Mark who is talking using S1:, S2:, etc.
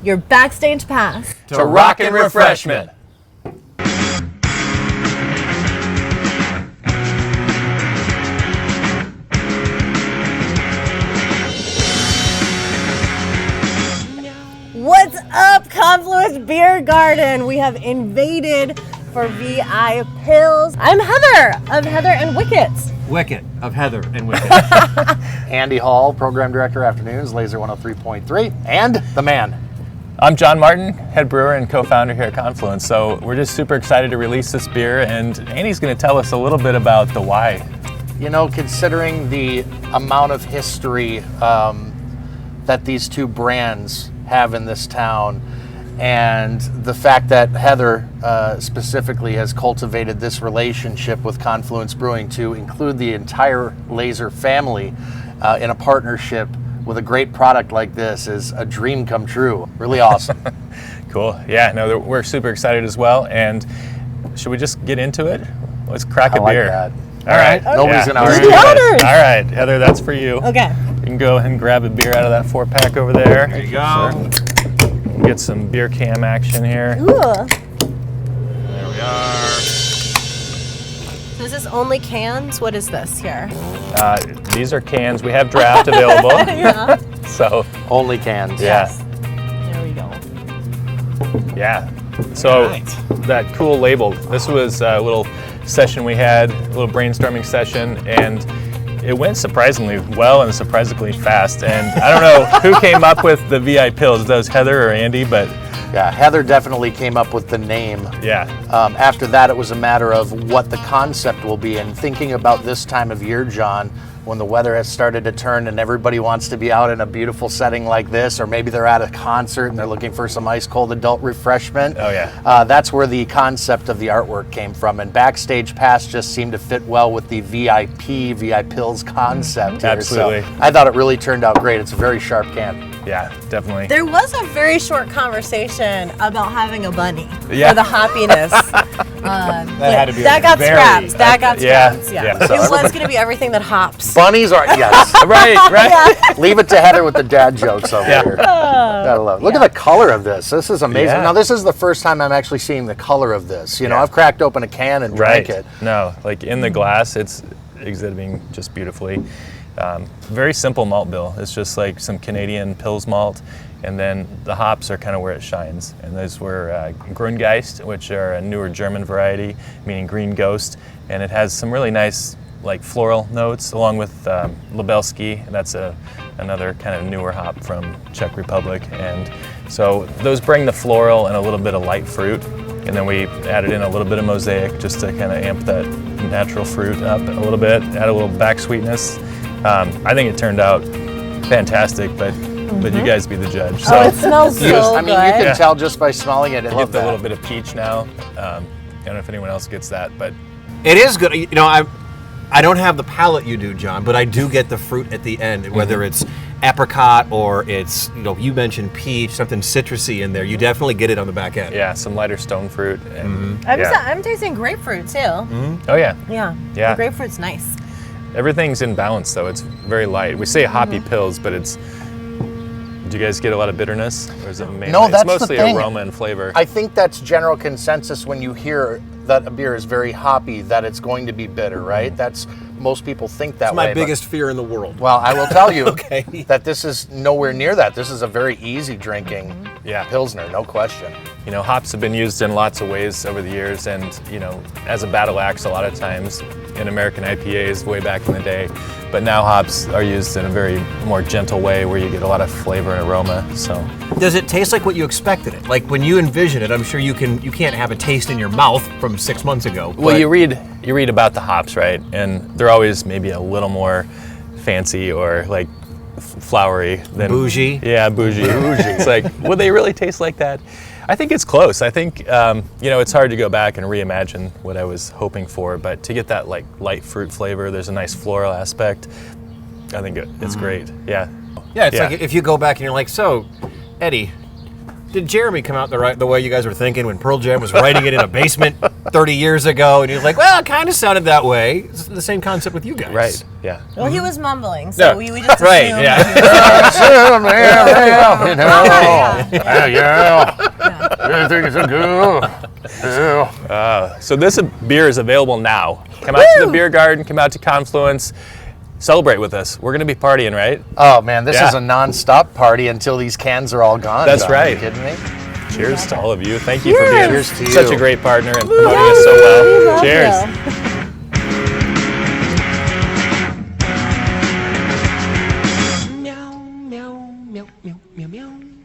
S1: your backstage pass
S2: to rockin' refreshment.
S1: What's up, Confluence Beer Garden? We have invaded for V-I-Pilz. I'm Heather of Heather and Wickett.
S3: Wickett of Heather and Wickett.
S2: Andy Hall, Program Director Afternoons, Lazer 103.3, and the man.
S4: I'm John Martin, head brewer and co-founder here at Confluence. So we're just super excited to release this beer, and Andy's going to tell us a little bit about the why.
S2: You know, considering the amount of history that these two brands have in this town, and the fact that Heather specifically has cultivated this relationship with Confluence Brewing to include the entire Lazer family in a partnership with a great product like this is a dream come true. Really awesome.
S4: Cool. Yeah, no, we're super excited as well. And should we just get into it? Let's crack a beer.
S2: That.
S4: All right.
S1: Okay.
S2: Nobody's gonna
S1: Do
S2: argue.
S1: the honors.
S4: All right, Heather, that's for you.
S1: Okay.
S4: You can go ahead and grab a beer out of that 4-pack over there.
S3: There you go.
S4: Get some beer cam action here.
S1: Ooh.
S3: There we are.
S1: So is this only cans? What is this here?
S4: These are cans. We have draft available.
S1: Yeah.
S4: So,
S2: Only cans.
S4: yeah.
S1: There we go.
S4: Yeah. So
S3: Right.
S4: that cool label. This was a little session we had, a little brainstorming session, and it went surprisingly well and surprisingly fast. And I don't know who came up with the V-I-Pilz. That was Heather or Andy, but
S2: Yeah, Heather definitely came up with the name.
S4: yeah.
S2: After that, it was a matter of what the concept will be. And thinking about this time of year, John, when the weather has started to turn and everybody wants to be out in a beautiful setting like this, or maybe they're at a concert and they're looking for some ice cold adult refreshment.
S4: Oh, yeah.
S2: That's where the concept of the artwork came from. And Backstage Pass just seemed to fit well with the V-I-Pilz concept. Here.
S4: Absolutely.
S2: So I thought it really turned out great. It's a very sharp can.
S4: Yeah, definitely.
S1: There was a very short conversation about having a bunny
S4: Yeah.
S1: for the hoppiness.
S3: That had to be
S1: That got
S3: very-
S1: scraps. That got
S4: Yeah,
S1: scraps. Yeah.
S4: yeah.
S1: It was going to be everything that hops.
S2: Bunnies are, yes.
S4: Right.
S2: Leave it to Heather with the dad jokes over
S4: Yeah.
S2: here. Gotta love it. Look at the color of this. This is amazing.
S4: Yeah.
S2: Now, this is the first time I'm actually seeing the color of this. You know,
S4: Yeah.
S2: I've cracked open a can and
S4: Right.
S2: drank it.
S4: No, like in the glass, it's exhibiting just beautifully. Very simple malt bill. It's just like some Canadian Pils malt, and then the hops are kind of where it shines. And those were Grüngeist, which are a newer German variety, meaning green ghost, and it has some really nice like floral notes, along with Lubelski. That's another kind of newer hop from Czech Republic, and so those bring the floral and a little bit of light fruit. And then we added in a little bit of mosaic just to kind of amp that natural fruit up a little bit, add a little back sweetness. I think it turned out fantastic, but you guys be the judge. So
S1: Oh, it smells so
S2: I mean, you
S1: good.
S2: can tell just by smelling it. I
S4: I
S2: love
S4: get a
S2: that.
S4: little bit of peach now. I don't know if anyone else gets that, but
S3: It is good. You know, I don't have the palate you do, John, but I do get the fruit at the end, whether it's apricot or it's, you mentioned peach, something citrusy in there. You definitely get it on the back end.
S4: yeah, some lighter stone fruit. And
S1: I'm tasting grapefruit too.
S4: Oh yeah,
S1: Yeah.
S4: Yeah.
S1: The grapefruit's nice.
S4: everything's in balance though. It's very light. We say hoppy pills, but it's. Do you guys get a lot of bitterness, or is it mainly?
S2: No, that's
S4: it's mostly
S2: the thing.
S4: aroma and flavor.
S2: I think that's general consensus when you hear that a beer is very hoppy, that it's going to be bitter, right? That's most people think that
S3: It's
S2: way.
S3: my
S2: but-
S3: biggest fear in the world.
S2: Well, I will tell you
S3: Okay.
S2: that this is nowhere near that. This is a very easy drinking
S4: Yeah.
S2: Pilsner, no question.
S4: You know, hops have been used in lots of ways over the years, and as a battle axe a lot of times in American IPAs way back in the day. But now hops are used in a very more gentle way where you get a lot of flavor and aroma. So
S3: Does it taste like what you expected it? Like when you envision it, I'm sure you can't have a taste in your mouth from 6 months ago.
S4: well,
S3: but-
S4: you read about the hops, right? And they're always maybe a little more fancy or like flowery than
S3: Bougie.
S4: Yeah, bougie. It's like, would they really taste like that? I think it's close. I think it's hard to go back and reimagine what I was hoping for, but to get that like light fruit flavor, there's a nice floral aspect. I think it's great. Yeah.
S3: Yeah, it's like if you go back and you're like, so, Eddie, did Jeremy come out the way you guys were thinking when Pearl Jam was writing it in a basement 30 years ago? And you're like, well, it kind of sounded that way. It's the same concept with you guys.
S4: Right. Yeah.
S1: Well, he was mumbling, so
S4: No.
S1: we just assumed.
S3: Right, yeah.
S2: Everything is so good.
S4: So this beer is available now. Come out to the beer garden. Come out to Confluence. Celebrate with us. We're going to be partying, right?
S2: Oh man, this
S4: Yeah.
S2: is a non-stop party until these cans are all gone.
S4: That's
S2: John.
S4: right.
S2: Are you kidding me?
S4: Cheers to all of you. Thank you for being
S2: Cheers to
S4: such
S2: you.
S4: a great partner and promoting us so
S1: We
S4: well.
S1: love
S4: Cheers.
S1: you.